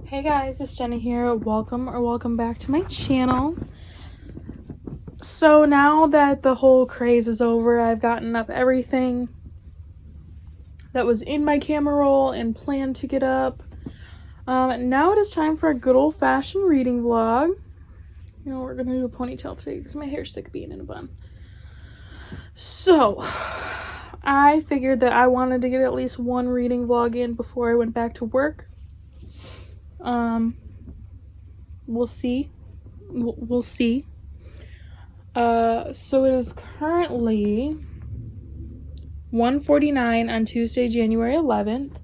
Hey guys, it's Jenna here. Welcome back to my channel. So now that the whole craze is over, I've gotten up everything that was in my camera roll and planned to get up. Now it is time for a good old-fashioned reading vlog. You know, we're gonna do a ponytail today because my hair's sick of being in a bun. So I figured that I wanted to get at least one reading vlog in before I went back to work. We'll see. We'll see. So it is currently 1:49 on Tuesday, January 11th.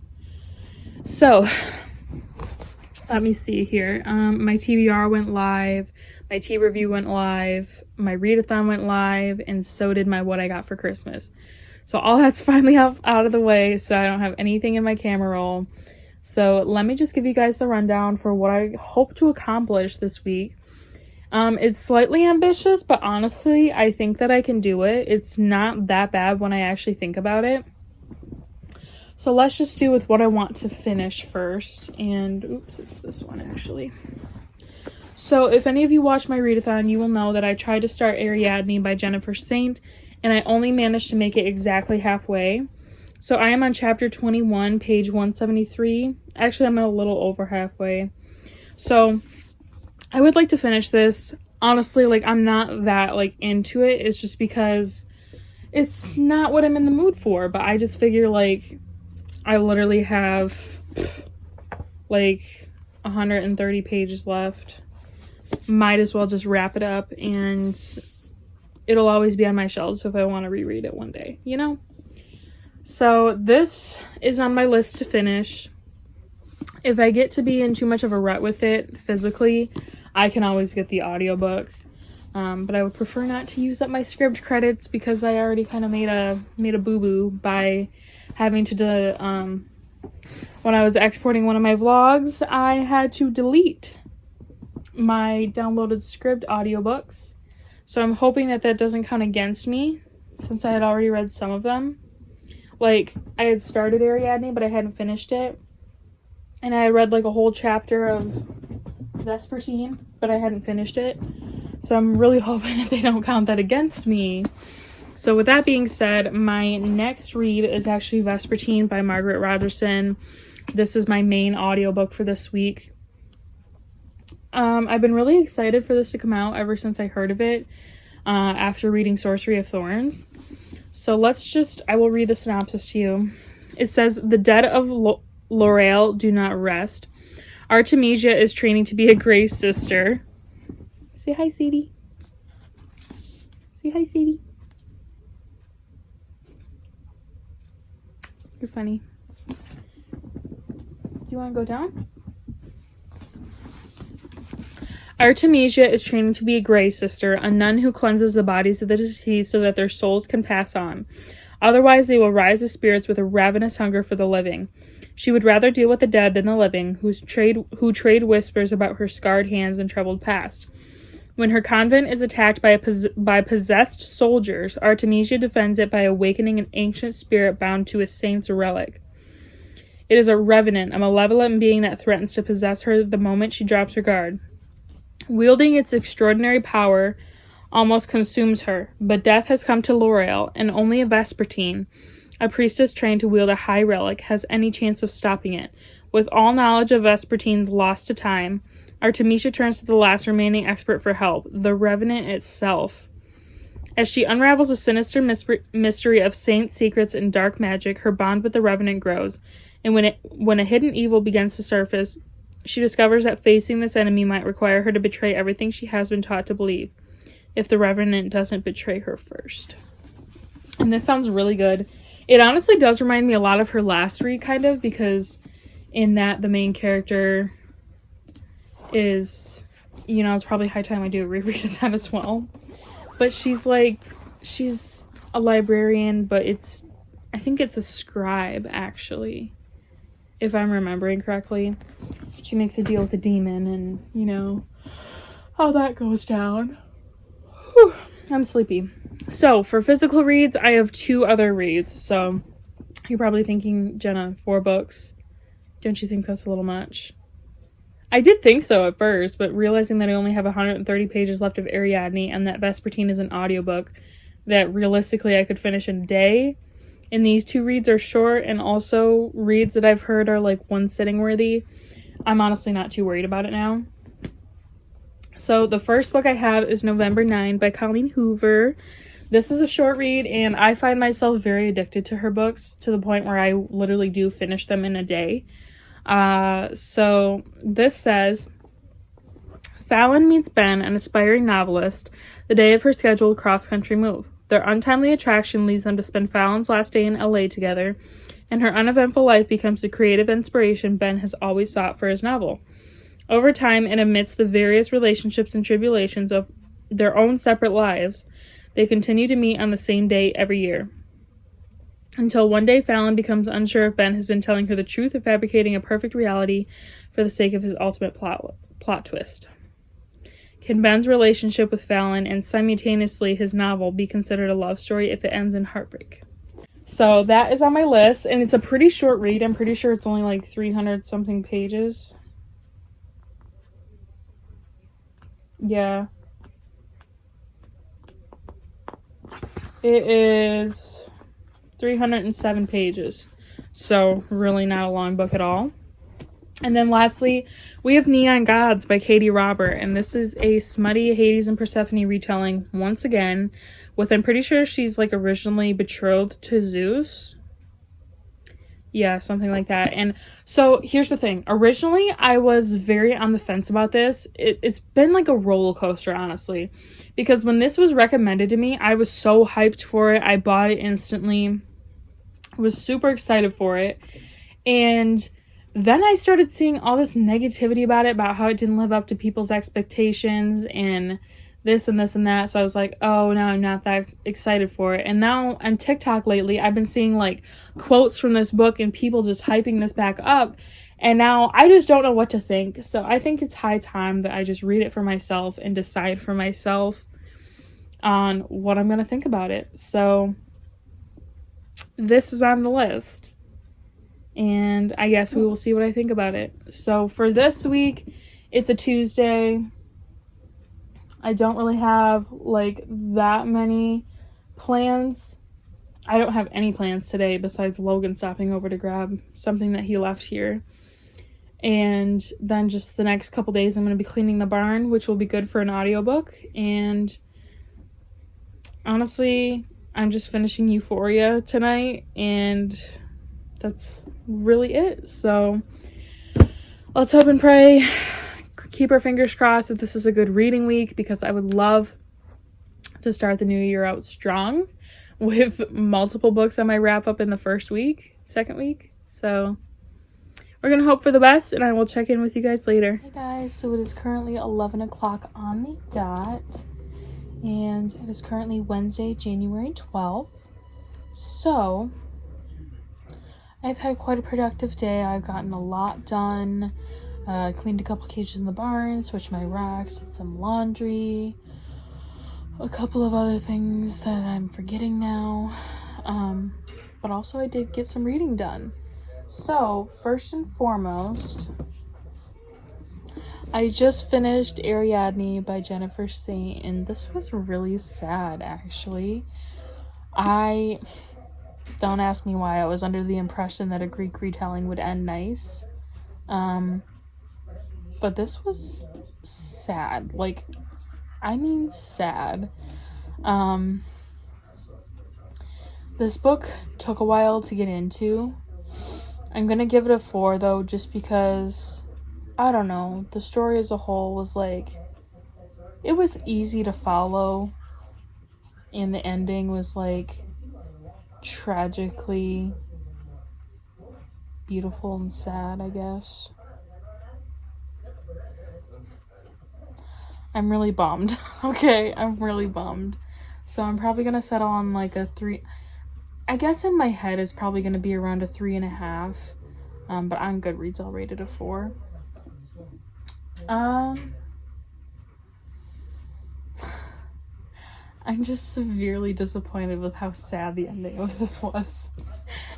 So, let me see here. My TBR went live, my tea review went live, my readathon went live, and so did my what I got for Christmas. So all that's finally out of the way, so I don't have anything in my camera roll. So let me just give you guys the rundown for what I hope to accomplish this week. It's slightly ambitious, but honestly, I think that I can do it. It's not that bad when I actually think about it. So let's just do with what I want to finish first. And, oops, it's this one actually. So if any of you watch my readathon, you will know that I tried to start Ariadne by Jennifer Saint, and I only managed to make it exactly halfway. So I am on chapter 21, page 173. Actually, I'm a little over halfway. So I would like to finish this. Honestly, like, I'm not that, like, into it. It's just because it's not what I'm in the mood for. But I just figure, like, I literally have, like, 130 pages left. Might as well just wrap it up. And it'll always be on my shelves if I want to reread it one day, you know? So this is on my list to finish. If I get to be in too much of a rut with it physically, I can always get the audiobook. But I would prefer not to use up my script credits because I already kind of made a boo-boo by having to when I was exporting one of my vlogs, I had to delete my downloaded script audiobooks. So I'm hoping that that doesn't count against me since I had already read some of them. Like, I had started Ariadne, but I hadn't finished it. And I had read, like, a whole chapter of Vespertine, but I hadn't finished it. So I'm really hoping that they don't count that against me. So with that being said, my next read is actually Vespertine by Margaret Rodgerson. This is my main audiobook for this week. I've been really excited for this to come out ever since I heard of it after reading Sorcery of Thorns. So I will read the synopsis to you. It says, the dead of L'Oreal do not rest. Artemisia is training to be a Grey sister. Say hi, Sadie. Say hi, Sadie. You're funny. Do you want to go down? Artemisia is training to be a Grey sister, a nun who cleanses the bodies of the deceased so that their souls can pass on. Otherwise, they will rise as spirits with a ravenous hunger for the living. She would rather deal with the dead than the living, who trade whispers about her scarred hands and troubled past. When her convent is attacked by possessed soldiers, Artemisia defends it by awakening an ancient spirit bound to a saint's relic. It is a revenant, a malevolent being that threatens to possess her the moment she drops her guard. Wielding its extraordinary power almost consumes her, but death has come to L'Oreal, and only a Vespertine, a priestess trained to wield a high relic, has any chance of stopping it. With all knowledge of Vespertine's lost to time, Artemisia turns to the last remaining expert for help, the Revenant itself. As she unravels a sinister mystery of saint secrets and dark magic, her bond with the Revenant grows, and when a hidden evil begins to surface, she discovers that facing this enemy might require her to betray everything she has been taught to believe, if the Revenant doesn't betray her first. And this sounds really good. It honestly does remind me a lot of her last read, kind of, because in that the main character is, you know, it's probably high time I do a reread of that as well. But she's a librarian, but I think it's a scribe, actually, if I'm remembering correctly. She makes a deal with a demon, and, you know, how that goes down. Whew, I'm sleepy. So, for physical reads, I have 2 other reads. So, you're probably thinking, Jenna, 4 books. Don't you think that's a little much? I did think so at first, but realizing that I only have 130 pages left of Ariadne and that Vespertine is an audiobook that realistically I could finish in a day, and these two reads are short and also reads that I've heard are like one sitting worthy, I'm honestly not too worried about it now. So the first book I have is November 9 by Colleen Hoover. This is a short read, and I find myself very addicted to her books to the point where I literally do finish them in a day. So this says, Fallon meets Ben, an aspiring novelist, the day of her scheduled cross-country move. Their untimely attraction leads them to spend Fallon's last day in LA together, and her uneventful life becomes the creative inspiration Ben has always sought for his novel. Over time, and amidst the various relationships and tribulations of their own separate lives, they continue to meet on the same day every year. Until one day Fallon becomes unsure if Ben has been telling her the truth or fabricating a perfect reality for the sake of his ultimate plot twist. Can Ben's relationship with Fallon and simultaneously his novel be considered a love story if it ends in heartbreak? So that is on my list, and it's a pretty short read. I'm pretty sure it's only like 300 something pages. Yeah. It is 307 pages. So really not a long book at all. And then lastly, we have Neon Gods by Katie Robert, and this is a smutty Hades and Persephone retelling once again with, I'm pretty sure she's like originally betrothed to Zeus. Yeah, something like that. And so here's the thing. Originally, I was very on the fence about this. It's been like a roller coaster, honestly. Because when this was recommended to me, I was so hyped for it. I bought it instantly. I was super excited for it. And then I started seeing all this negativity about it, about how it didn't live up to people's expectations and this and this and that. So I was like, oh, no, I'm not that excited for it. And now on TikTok lately, I've been seeing like quotes from this book and people just hyping this back up. And now I just don't know what to think. So I think it's high time that I just read it for myself and decide for myself on what I'm going to think about it. So this is on the list. And I guess we will see what I think about it. So for this week, it's a Tuesday. I don't really have like that many plans. I don't have any plans today besides Logan stopping over to grab something that he left here. And then just the next couple days, I'm going to be cleaning the barn, which will be good for an audiobook. And honestly, I'm just finishing Euphoria tonight, and that's really it. So let's hope and pray. Keep our fingers crossed that this is a good reading week, because I would love to start the new year out strong with multiple books on my wrap up in the second week. So we're going to hope for the best, and I will check in with you guys later. Hey guys, so it is currently 11 o'clock on the dot, and it is currently Wednesday, January 12th. So I've had quite a productive day. I've gotten a lot done. Cleaned a couple cages in the barn, switched my racks, did some laundry, a couple of other things that I'm forgetting now. But also I did get some reading done. So, first and foremost, I just finished Ariadne by Jennifer Saint, and this was really sad, actually. Don't ask me why. I was under the impression that a Greek retelling would end nice. But this was sad. Like, I mean sad. This book took a while to get into. I'm gonna give it a 4 though, just because, I don't know, the story as a whole was like, it was easy to follow, and the ending was like tragically beautiful and sad, I guess. I'm really bummed. Okay, I'm really bummed. So I'm probably gonna settle on like a 3. I guess in my head it's probably gonna be around a 3.5. But on Goodreads I'll rate it a 4. I'm just severely disappointed with how sad the ending of this was.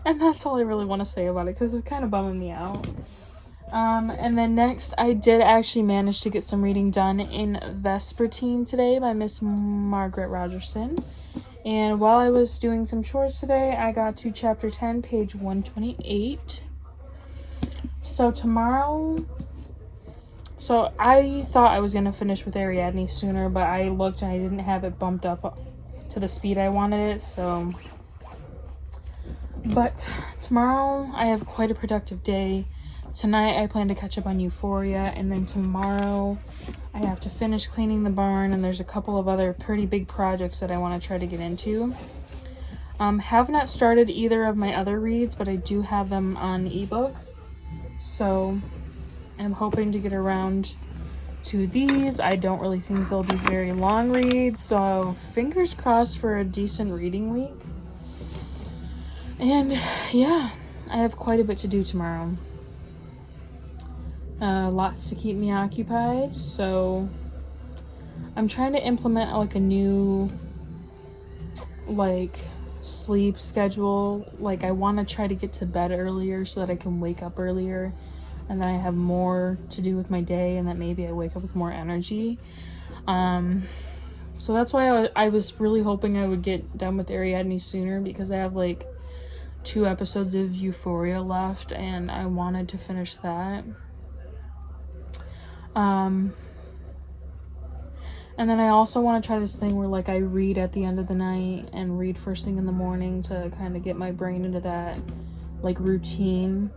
And that's all I really want to say about it, because it's kind of bumming me out. And then next, I did actually manage to get some reading done in Vespertine today by Miss Margaret Rogerson. And while I was doing some chores today, I got to chapter 10, page 128. So tomorrow, so I thought I was going to finish with Ariadne sooner, but I looked and I didn't have it bumped up to the speed I wanted it, so. But tomorrow, I have quite a productive day. Tonight, I plan to catch up on Euphoria, and then tomorrow, I have to finish cleaning the barn, and there's a couple of other pretty big projects that I want to try to get into. Have not started either of my other reads, but I do have them on ebook, so I'm hoping to get around to these. I don't really think they'll be very long reads, so fingers crossed for a decent reading week. And yeah, I have quite a bit to do tomorrow. Lots to keep me occupied, so I'm trying to implement like a new like sleep schedule. Like I want to try to get to bed earlier so that I can wake up earlier, and then I have more to do with my day, and that maybe I wake up with more energy. So that's why I was really hoping I would get done with Ariadne sooner, because I have like 2 episodes of Euphoria left and I wanted to finish that. And then I also want to try this thing where like I read at the end of the night and read first thing in the morning to kind of get my brain into that like routine.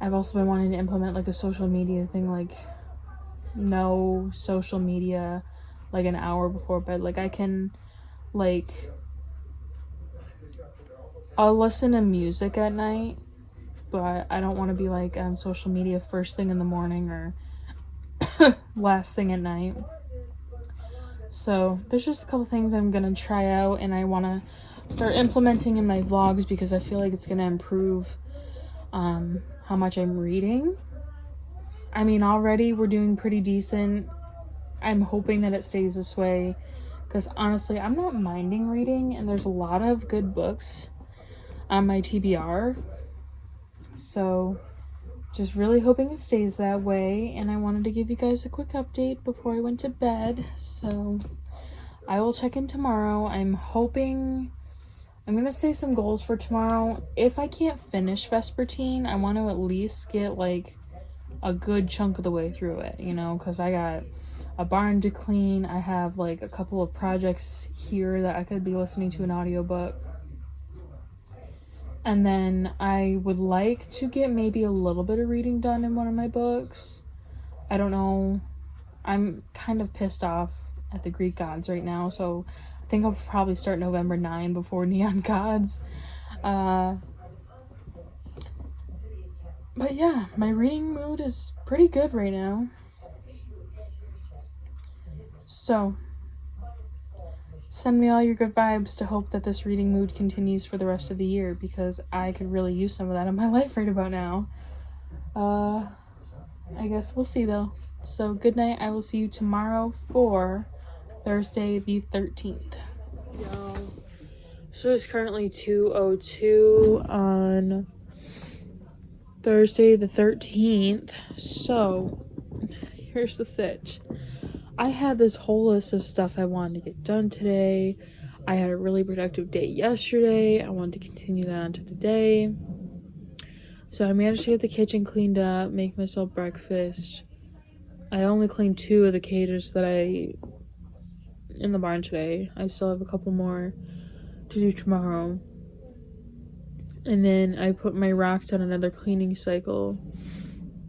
I've also been wanting to implement like a social media thing, like no social media like an hour before bed. Like I can like I'll listen to music at night, but I don't want to be like on social media first thing in the morning or last thing at night. So there's just a couple things I'm gonna try out, and I want to start implementing in my vlogs because I feel like it's gonna improve how much I'm reading. I mean, already we're doing pretty decent. I'm hoping that it stays this way, because honestly I'm not minding reading, and there's a lot of good books on my TBR, so just really hoping it stays that way. And I wanted to give you guys a quick update before I went to bed, so I will check in tomorrow. I'm hoping I'm gonna say some goals for tomorrow. If I can't finish Vespertine, I want to at least get like a good chunk of the way through it, you know, because I got a barn to clean. I have like a couple of projects here that I could be listening to an audiobook. And then I would like to get maybe a little bit of reading done in one of my books. I don't know. I'm kind of pissed off at the Greek gods right now, so I think I'll probably start November 9 before Neon Gods. But yeah, my reading mood is pretty good right now. So send me all your good vibes to hope that this reading mood continues for the rest of the year, because I could really use some of that in my life right about now. I guess we'll see though. So good night. I will see you tomorrow for Thursday the 13th. Yo. So it's currently 2:02 on Thursday the 13th. So here's the sitch. I had this whole list of stuff I wanted to get done today. I had a really productive day yesterday. I wanted to continue that onto today. So I managed to get the kitchen cleaned up, make myself breakfast. I only cleaned 2 of the cages that in the barn today. I still have a couple more to do tomorrow. And then I put my rocks on another cleaning cycle.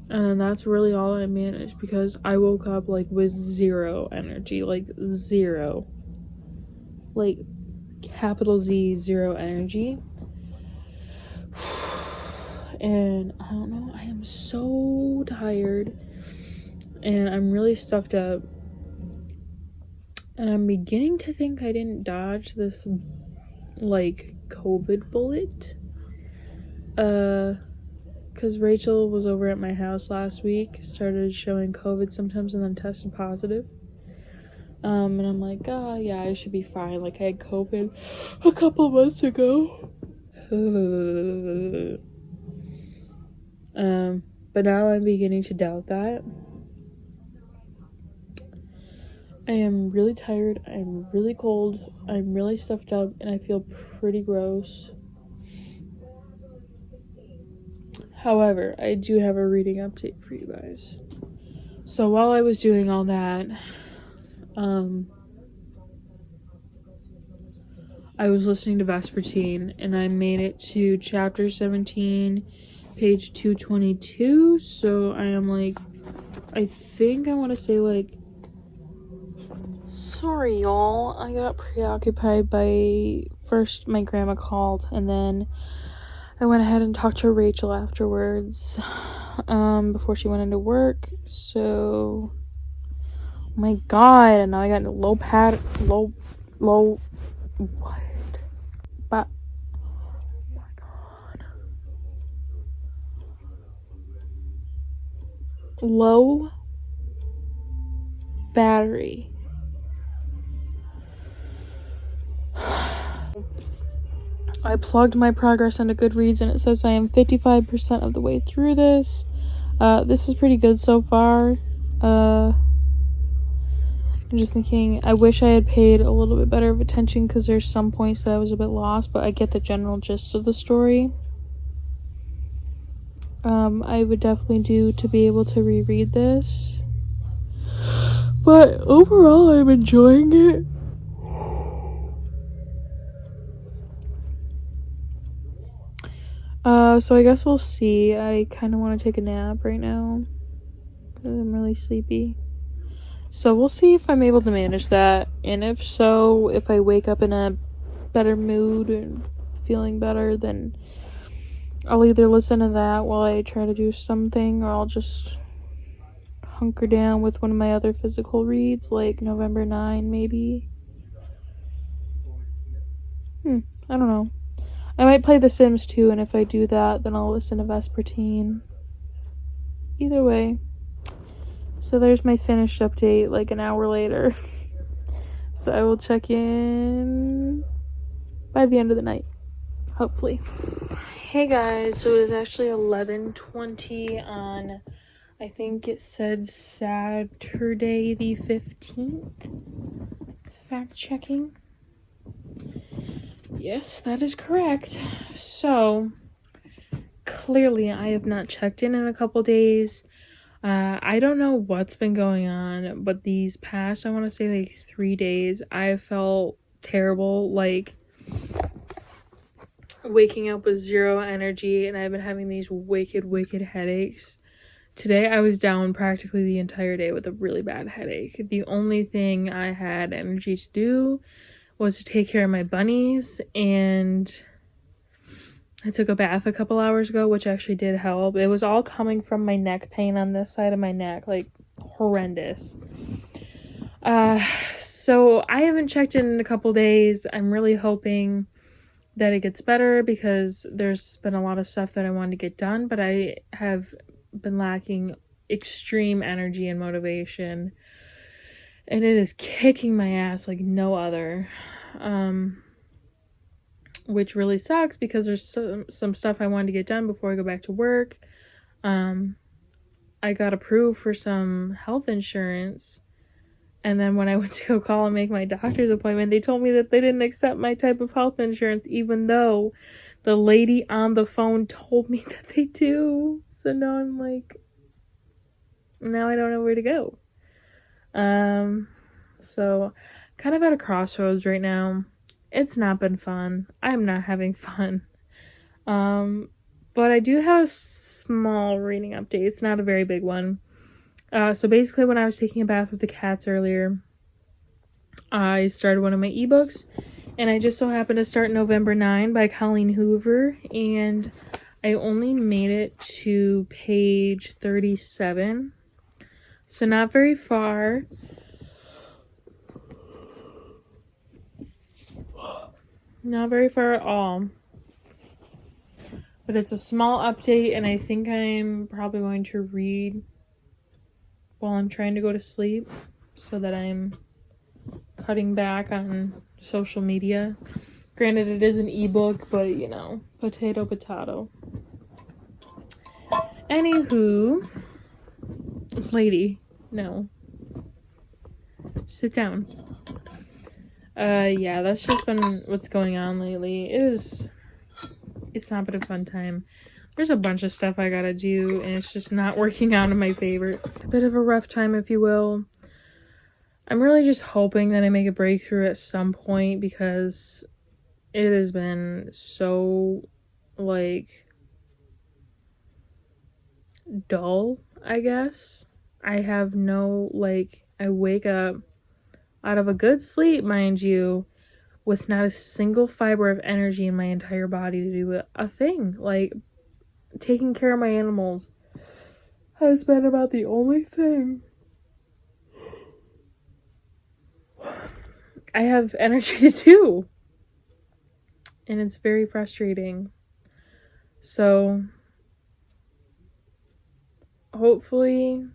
And that's really all I managed, because I woke up like with 0 energy, like 0, like capital Z 0 energy. And I don't know, I am so tired and I'm really stuffed up, and I'm beginning to think I didn't dodge this like COVID bullet, because Rachel was over at my house last week, started showing COVID symptoms, and then tested positive. And I'm like, oh yeah, I should be fine. Like I had COVID a couple months ago. but now I'm beginning to doubt that. I am really tired, I'm really cold, I'm really stuffed up, and I feel pretty gross. However, I do have a reading update for you guys. So while I was doing all that, I was listening to Vespertine, and I made it to chapter 17, page 222, so I am like, I think I want to say like, sorry y'all, I got preoccupied by, first my grandma called, and then I went ahead and talked to Rachel afterwards, before she went into work, so, oh my god, and now I got what? But, oh my god. Low battery. I plugged my progress into Goodreads and it says I am 55% of the way through this. This is pretty good so far. I'm just thinking, I wish I had paid a little bit better of attention because there's some points that I was a bit lost, but I get the general gist of the story. I would definitely do to be able to reread this. But overall, I'm enjoying it. So I guess we'll see. I kind of want to take a nap right now because I'm really sleepy. So we'll see if I'm able to manage that, and if so, if I wake up in a better mood and feeling better, then I'll either listen to that while I try to do something, or I'll just hunker down with one of my other physical reads, like November 9, maybe. I don't know. I might play The Sims 2, and if I do that, then I'll listen to Vespertine. Either way. So there's my finished update, like an hour later. So I will check in by the end of the night, hopefully. Hey guys, so it was actually 11:20 on, I think it said Saturday the 15th. Fact checking. Yes, that is correct. So, clearly I have not checked in a couple days. I don't know what's been going on, but these past, I want to say like 3 days, I felt terrible, like waking up with zero energy, and I've been having these wicked headaches. Today I was down practically the entire day with a really bad headache. The only thing I had energy to do was to take care of my bunnies, and I took a bath a couple hours ago, which actually did help. It was all coming from my neck pain on this side of my neck, like horrendous. So I haven't checked in a couple days. I'm really hoping that it gets better because there's been a lot of stuff that I wanted to get done, but I have been lacking extreme energy and motivation, and it is kicking my ass like no other. Which really sucks because there's some stuff I wanted to get done before I go back to work. I got approved for some health insurance, and then when I went to go call and make my doctor's appointment, they told me that they didn't accept my type of health insurance, even though the lady on the phone told me that they do. So now I'm like, now I don't know where to go. So kind of at a crossroads right now. It's not been fun. I'm not having fun. But I do have a small reading update. It's not a very big one. So basically when I was taking a bath with the cats earlier, I started one of my ebooks, and I just so happened to start November 9 by Colleen Hoover, and I only made it to page 37. So not very far. Not very far at all. But it's a small update, and I think I'm probably going to read while I'm trying to go to sleep so that I'm cutting back on social media. Granted, it is an ebook, but you know, potato. Anywho, lady, no. Sit down. Yeah, that's just been what's going on lately. It's not been a fun time. There's a bunch of stuff I gotta do, and it's just not working out in my favor. A bit of a rough time, if you will. I'm really just hoping that I make a breakthrough at some point, because it has been so, like, dull, I guess. I have no, like, I wake up out of a good sleep, mind you, with not a single fiber of energy in my entire body to do a thing. Like, taking care of my animals has been about the only thing I have energy to do. And it's very frustrating. So, hopefully,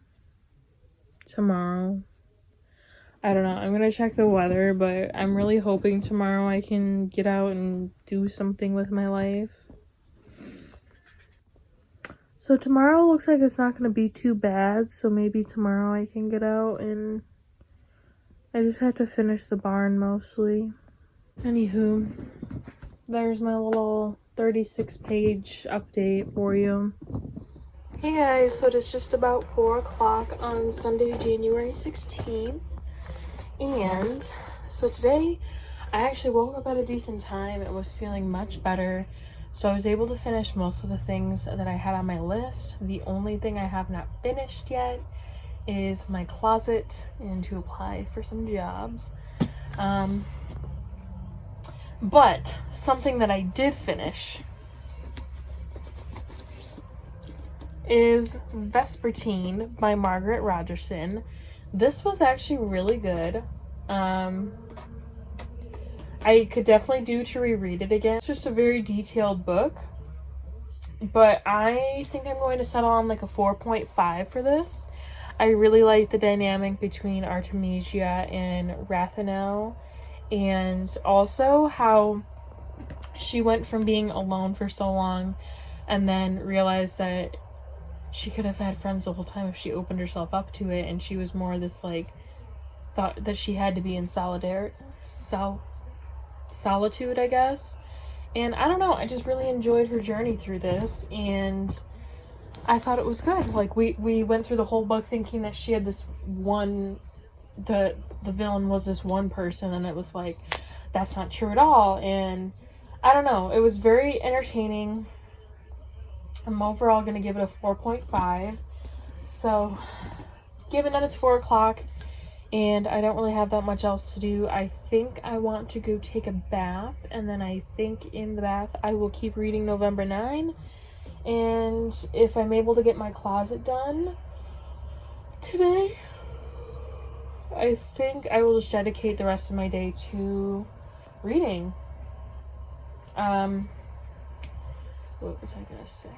tomorrow, I don't know, I'm gonna check the weather, but I'm really hoping tomorrow I can get out and do something with my life. So tomorrow looks like it's not gonna be too bad, so maybe tomorrow I can get out, and I just have to finish the barn mostly. Anywho, there's my little 36-page update for you. Hey guys, so it's just about 4 o'clock on Sunday, January 16th. And so today I actually woke up at a decent time and was feeling much better. So I was able to finish most of the things that I had on my list. The only thing I have not finished yet is my closet and to apply for some jobs. But something that I did finish is Vespertine by Margaret Rogerson. This was actually really good. I could definitely do to reread it again. It's just a very detailed book, but I think I'm going to settle on like a 4.5 for this. I really like the dynamic between Artemisia and Rathanel, and also how she went from being alone for so long and then realized that she could have had friends the whole time if she opened herself up to it, and she was more this, like, thought that she had to be in solitude, I guess. And I don't know, I just really enjoyed her journey through this, and I thought it was good. Like, we went through the whole book thinking that she had this one, the villain was this one person, and it was like, that's not true at all. And I don't know, it was very entertaining. I'm overall going to give it a 4.5. So, given that it's 4 o'clock and I don't really have that much else to do, I think I want to go take a bath. And then I think in the bath I will keep reading November 9. And if I'm able to get my closet done today, I think I will just dedicate the rest of my day to reading. What was I gonna say?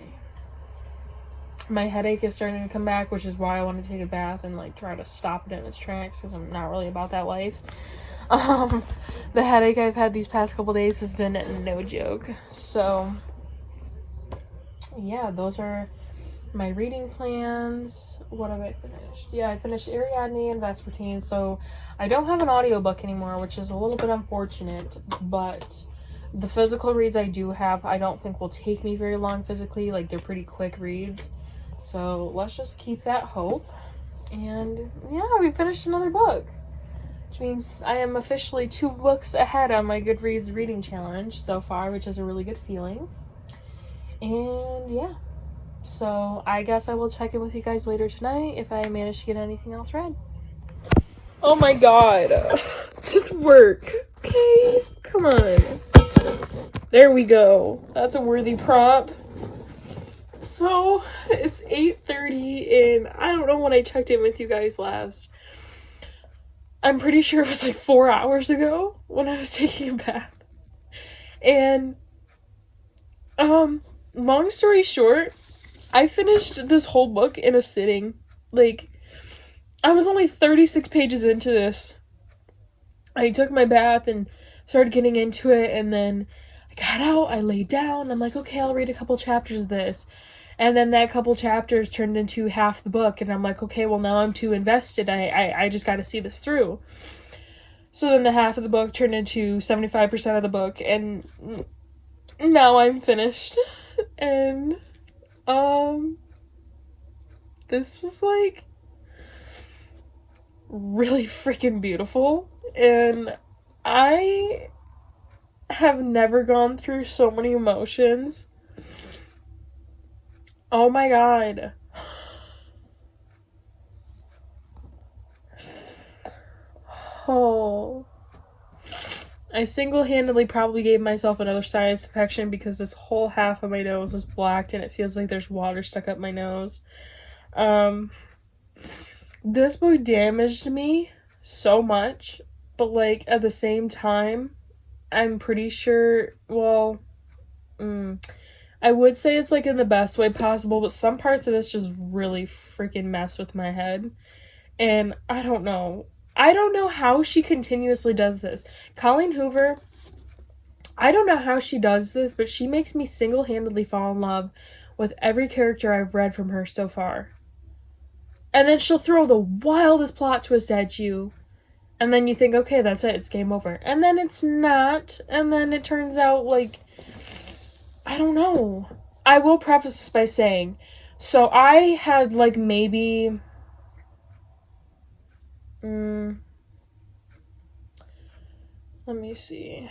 My headache is starting to come back, which is why I want to take a bath and like try to stop it in its tracks, because I'm not really about that life. The headache I've had these past couple days has been no joke. So yeah, those are my reading plans. What have I finished? Yeah, I finished Ariadne and Vespertine, so I don't have an audiobook anymore, which is a little bit unfortunate, but the physical reads I do have, I don't think will take me very long physically. Like, they're pretty quick reads. So let's just keep that hope. And yeah, we finished another book, which means I am officially 2 books ahead on my Goodreads reading challenge so far, which is a really good feeling. And yeah, so I guess I will check in with you guys later tonight if I manage to get anything else read. Oh my god. Just work. Okay, come on. There we go. That's a worthy prop. So, it's 8:30, and I don't know when I checked in with you guys last. I'm pretty sure it was like 4 hours ago when I was taking a bath. And, long story short, I finished this whole book in a sitting. Like, I was only 36 pages into this. I took my bath and started getting into it, and then I got out, I laid down, I'm like, okay, I'll read a couple chapters of this. And then that couple chapters turned into half the book, and I'm like, okay, well, now I'm too invested. I just got to see this through. So then the half of the book turned into 75% of the book, and now I'm finished. And, this was, like, really freaking beautiful, and I have never gone through so many emotions. Oh my god. Oh. I single-handedly probably gave myself another sinus infection because this whole half of my nose is blacked and it feels like there's water stuck up my nose. This book damaged me so much, but, like, at the same time, I'm pretty sure, well, I would say it's, like, in the best way possible, but some parts of this just really freaking mess with my head, and I don't know. I don't know how she continuously does this. Colleen Hoover, I don't know how she does this, but she makes me single-handedly fall in love with every character I've read from her so far. And then she'll throw the wildest plot twist at you, and then you think, okay, that's it, it's game over. And then it's not, and then it turns out, like, I don't know. I will preface this by saying, so I had, like, maybe... let me see.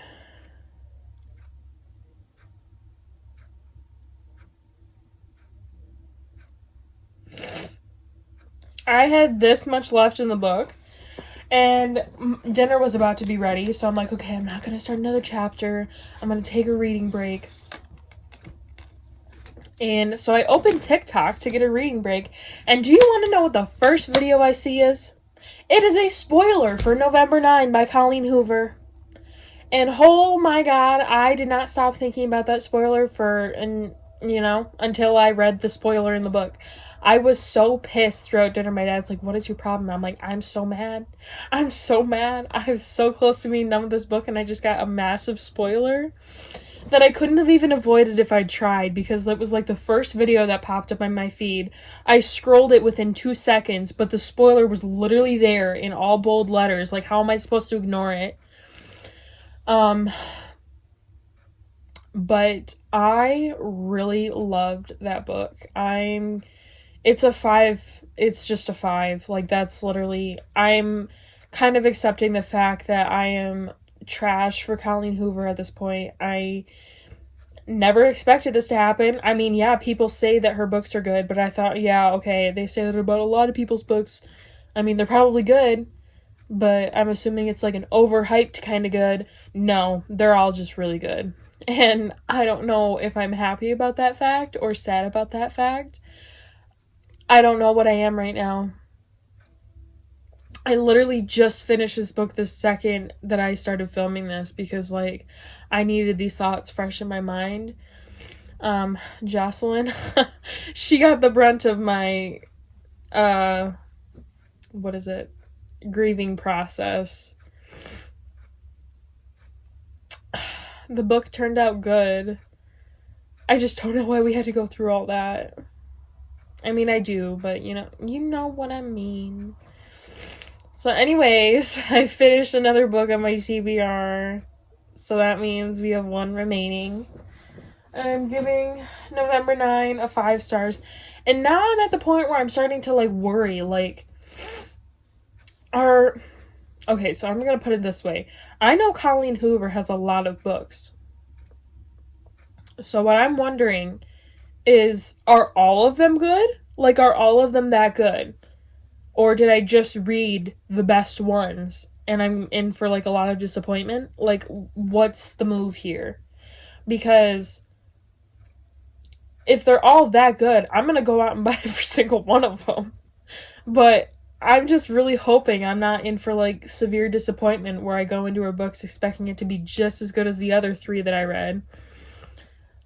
I had this much left in the book, and dinner was about to be ready, so I'm like, okay, I'm not going to start another chapter. I'm going to take a reading break. And so I opened TikTok to get a reading break, and do you want to know what the first video I see is? It is a spoiler for November 9 by Colleen Hoover. And oh my god, I did not stop thinking about that spoiler until I read the spoiler in the book. I was so pissed throughout dinner. My dad's like, what is your problem? I'm like, I'm so mad. I'm so mad. I was so close to being done with this book, and I just got a massive spoiler that I couldn't have even avoided if I'd tried, because it was like the first video that popped up on my feed. I scrolled it within 2 seconds, but the spoiler was literally there in all bold letters. Like, how am I supposed to ignore it? But I really loved that book. It's a 5. It's just a 5. Like, that's literally, I'm kind of accepting the fact that I am trash for Colleen Hoover at this point. I never expected this to happen. I mean, yeah, people say that her books are good, but I thought, yeah, okay, they say that about a lot of people's books. I mean, they're probably good, but I'm assuming it's like an overhyped kind of good. No, they're all just really good. And I don't know if I'm happy about that fact or sad about that fact. I don't know what I am right now. I literally just finished this book the second that I started filming this because, like, I needed these thoughts fresh in my mind. Jocelyn, she got the brunt of my, grieving process. The book turned out good. I just don't know why we had to go through all that. I mean, I do, but you know what I mean. So anyways, I finished another book on my TBR, so that means we have one remaining. I'm giving November 9 a 5 stars, and now I'm at the point where I'm starting to, like, worry, like, okay, so I'm gonna put it this way. I know Colleen Hoover has a lot of books, so what I'm wondering is, are all of them good? Like, are all of them that good? Or did I just read the best ones and I'm in for, like, a lot of disappointment? Like, what's the move here? Because if they're all that good, I'm gonna go out and buy every single one of them. But I'm just really hoping I'm not in for, like, severe disappointment where I go into her books expecting it to be just as good as the other 3 that I read.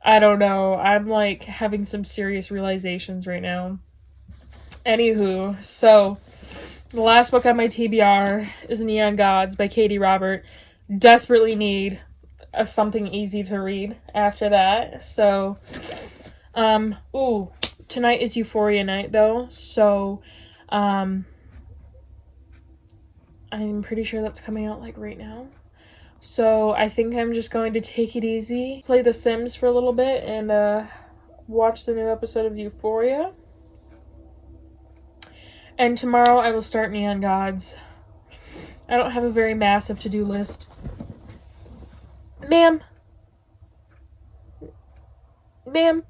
I don't know. I'm, like, having some serious realizations right now. Anywho, so the last book on my TBR is Neon Gods by Katie Robert. Desperately need something easy to read after that. So, Tonight is Euphoria night, though, so, I'm pretty sure that's coming out, like, right now. So, I think I'm just going to take it easy, play The Sims for a little bit, and, watch the new episode of Euphoria. And tomorrow I will start Neon Gods. I don't have a very massive to-do list. Ma'am? Ma'am?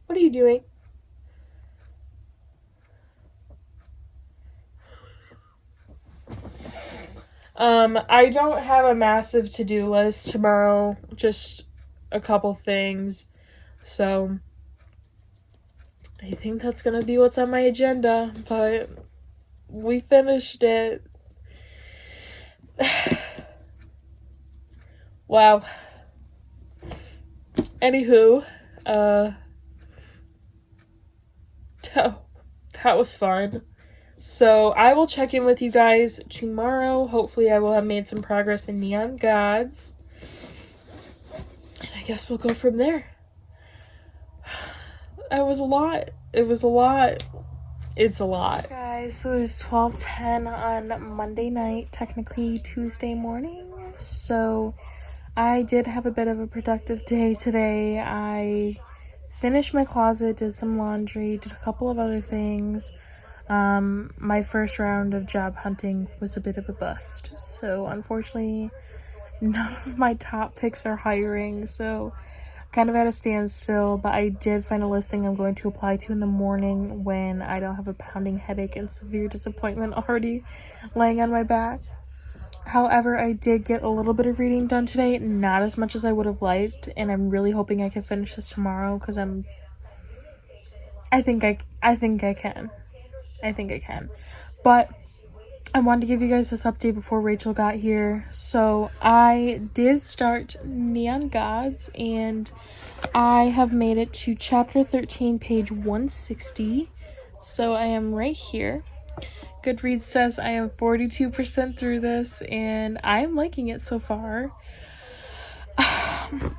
What are you doing? I don't have a massive to-do list tomorrow, just a couple things, so I think that's gonna be what's on my agenda, but we finished it. Wow. Anywho, that was fun. So I will check in with you guys tomorrow. Hopefully I will have made some progress in Neon Gods. And I guess we'll go from there. That was a lot. It was a lot. It's a lot. Guys, so it is 12:10 on Monday night, technically Tuesday morning. So I did have a bit of a productive day today. I finished my closet, did some laundry, did a couple of other things. My first round of job hunting was a bit of a bust. So unfortunately, none of my top picks are hiring. So kind of at a standstill, but I did find a listing I'm going to apply to in the morning when I don't have a pounding headache and severe disappointment already laying on my back. However, I did get a little bit of reading done today, not as much as I would have liked, and I'm really hoping I can finish this tomorrow because I think I can. But I wanted to give you guys this update before Rachel got here. So I did start Neon Gods, and I have made it to chapter 13, page 160. So I am right here. Goodreads says I am 42% through this, and I'm liking it so far.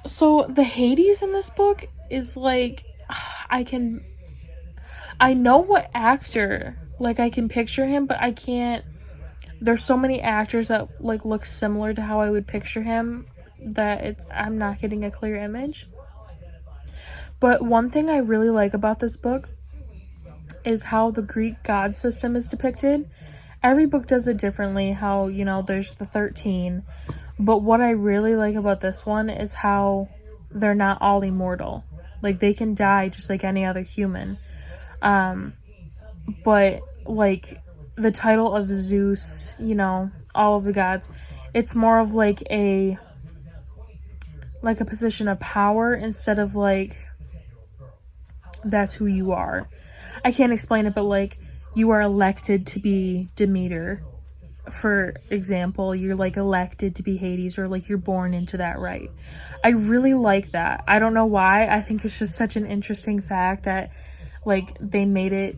So the Hades in this book is like, I know what actor, like I can picture him, but I can't. There's so many actors that like look similar to how I would picture him that I'm not getting a clear image. But one thing I really like about this book is how the Greek god system is depicted. Every book does it differently, how, you know, there's the 13. But what I really like about this one is how they're not all immortal. Like, they can die just like any other human. But, like, the title of Zeus, you know, all of the gods, it's more of like a position of power instead of like, that's who you are. I can't explain it, but like, you are elected to be Demeter, for example. You're like elected to be Hades, or like you're born into that right. I really like that. I don't know why. I think it's just such an interesting fact that like they made it.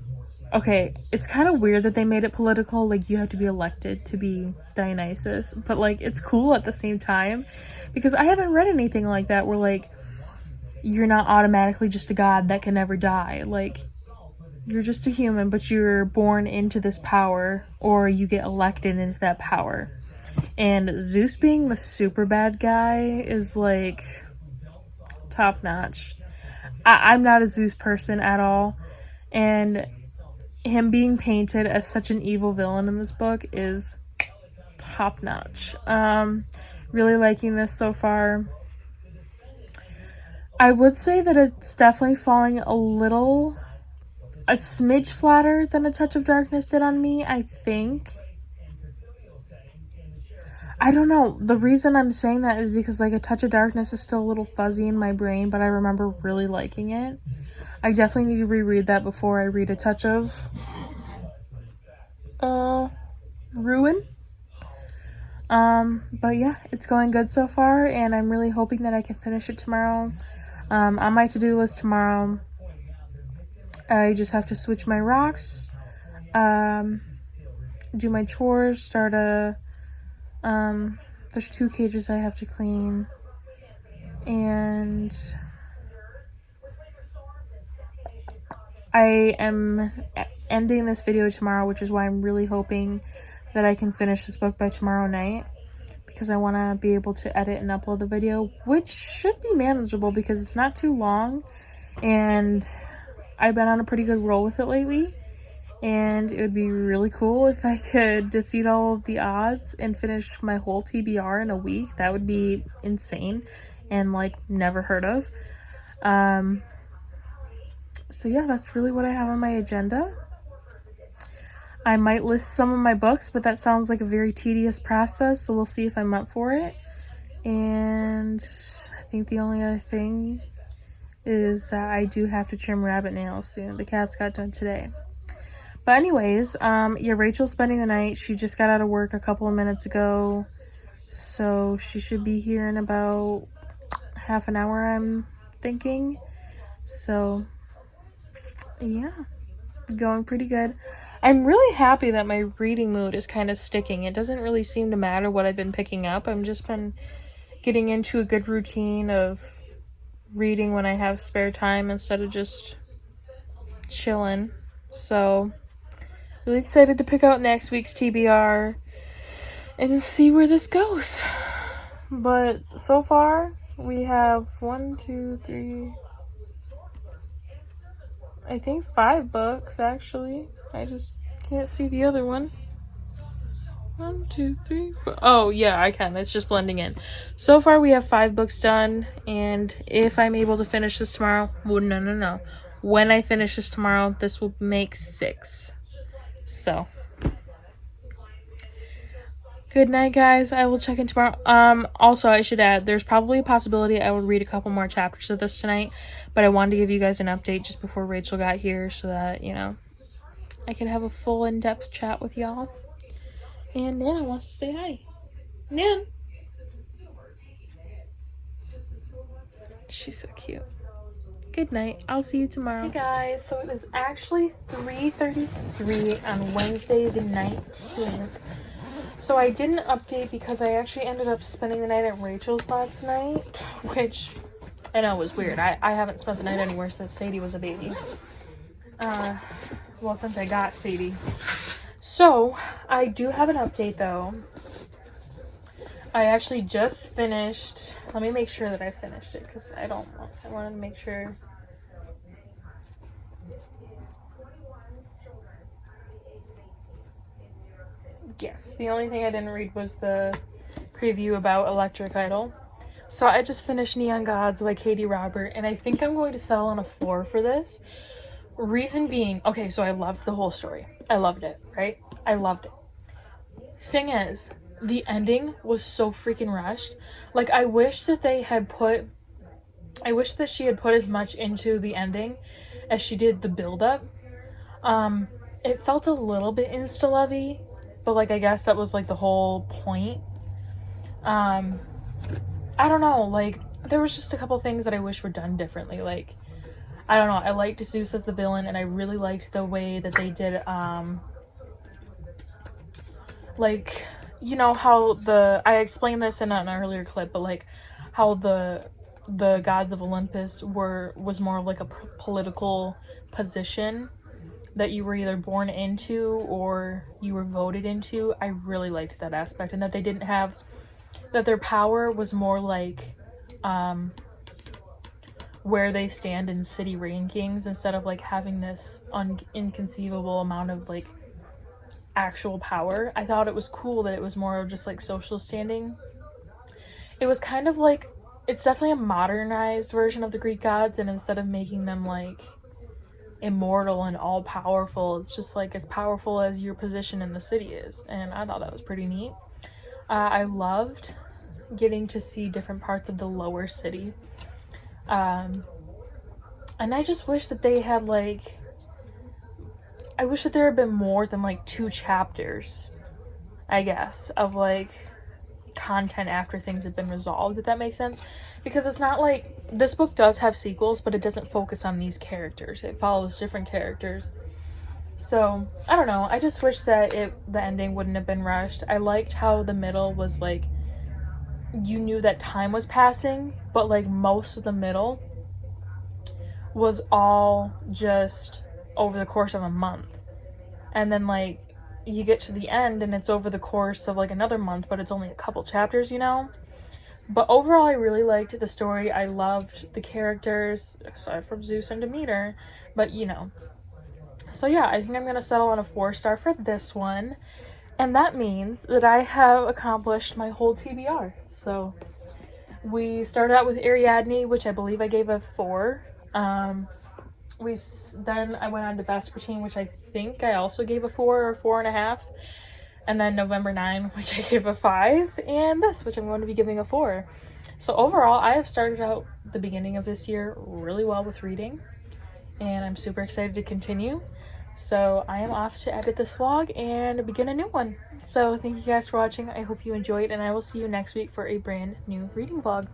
Okay, it's kind of weird that they made it political, like you have to be elected to be Dionysus, but like it's cool at the same time, because I haven't read anything like that where like you're not automatically just a god that can never die. Like, you're just a human, but you're born into this power, or you get elected into that power. And Zeus being the super bad guy is like top notch. I'm not a Zeus person at all, and him being painted as such an evil villain in this book is top notch. Really liking this so far. I would say that it's definitely falling a smidge flatter than A Touch of Darkness did on me, I think. I don't know. The reason I'm saying that is because like A Touch of Darkness is still a little fuzzy in my brain, but I remember really liking it. I definitely need to reread that before I read A Touch of Ruin. But yeah, it's going good so far, and I'm really hoping that I can finish it tomorrow. On my to-do list tomorrow, I just have to switch my rocks, do my chores, start there's 2 cages I have to clean, and I am ending this video tomorrow, which is why I'm really hoping that I can finish this book by tomorrow night, because I want to be able to edit and upload the video, which should be manageable because it's not too long, and I've been on a pretty good roll with it lately, and it would be really cool if I could defeat all of the odds and finish my whole TBR in a week. That would be insane and like never heard of. So yeah, that's really what I have on my agenda. I might list some of my books, but that sounds like a very tedious process, so we'll see if I'm up for it. And I think the only other thing is that I do have to trim rabbit nails soon. The cats got done today. But anyways, yeah, Rachel's spending the night. She just got out of work a couple of minutes ago, so she should be here in about half an hour, I'm thinking. So yeah, going pretty good. I'm really happy that my reading mood is kind of sticking. It doesn't really seem to matter what I've been picking up. I've just been getting into a good routine of reading when I have spare time instead of just chilling. So really excited to pick out next week's TBR and see where this goes. But so far we have 1, 2, 3, I think 5 books actually. I just can't see the other one. 1, 2, 3, 4. Oh yeah, I can. It's just blending in. So far we have 5 books done, and if I'm able to finish this tomorrow, well, no. When I finish this tomorrow, this will make 6. So good night, guys. I will check in tomorrow. Also, I should add, there's probably a possibility I will read a couple more chapters of this tonight, but I wanted to give you guys an update just before Rachel got here so that, you know, I can have a full in-depth chat with y'all. And Nana wants to say hi. Nan! She's so cute. Good night. I'll see you tomorrow. Hey guys, so it is actually 3:33 on Wednesday the 19th. So I didn't update because I actually ended up spending the night at Rachel's last night, which I know was weird. I haven't spent the night anywhere since Sadie was a baby. Well, since I got Sadie. So I do have an update though. I actually just finished, let me make sure that I finished it because I wanted to make sure. Yes, the only thing I didn't read was the preview about Electric Idol. So I just finished Neon Gods by Katie Robert, and I think I'm going to settle on a 4 for this. Reason being, okay, so I loved the whole story. I loved it, right? I loved it. Thing is, the ending was so freaking rushed. Like, I wish that she had put as much into the ending as she did the build-up. It felt a little bit insta-lovey, but like, I guess that was like the whole point. I don't know, like, there was just a couple things that I wish were done differently. Like, I don't know, I liked Zeus as the villain, and I really liked the way that they did, like, you know how I explained this in an earlier clip, but like how the gods of Olympus was more of like a political position that you were either born into or you were voted into. I really liked that aspect, and that they didn't have, that their power was more like where they stand in city rankings instead of like having this inconceivable amount of like actual power. I thought it was cool that it was more of just like social standing. It was kind of like, it's definitely a modernized version of the Greek gods, and instead of making them like immortal and all powerful, it's just like as powerful as your position in the city is, and I thought that was pretty neat. I loved getting to see different parts of the lower city, and I just wish that they had like, I wish that there had been more than like 2 chapters, I guess, of like content after things have been resolved, if that makes sense. Because it's not like, this book does have sequels, but it doesn't focus on these characters. It follows different characters. So, I don't know. I just wish that the ending wouldn't have been rushed. I liked how the middle was like, you knew that time was passing, but like most of the middle was all just over the course of a month. And then, like, you get to the end and it's over the course of, like, another month, but it's only a couple chapters, you know? But overall, I really liked the story. I loved the characters, aside from Zeus and Demeter. But, you know. So, yeah, I think I'm going to settle on a 4-star for this one. And that means that I have accomplished my whole TBR. So, we started out with Ariadne, which I believe I gave a 4. Then I went on to Vespertine, which I think I also gave a 4 or 4.5. And then November 9, which I gave a 5. And this, which I'm going to be giving a 4. So overall, I have started out the beginning of this year really well with reading. And I'm super excited to continue. So I am off to edit this vlog and begin a new one. So thank you guys for watching. I hope you enjoyed, and I will see you next week for a brand new reading vlog.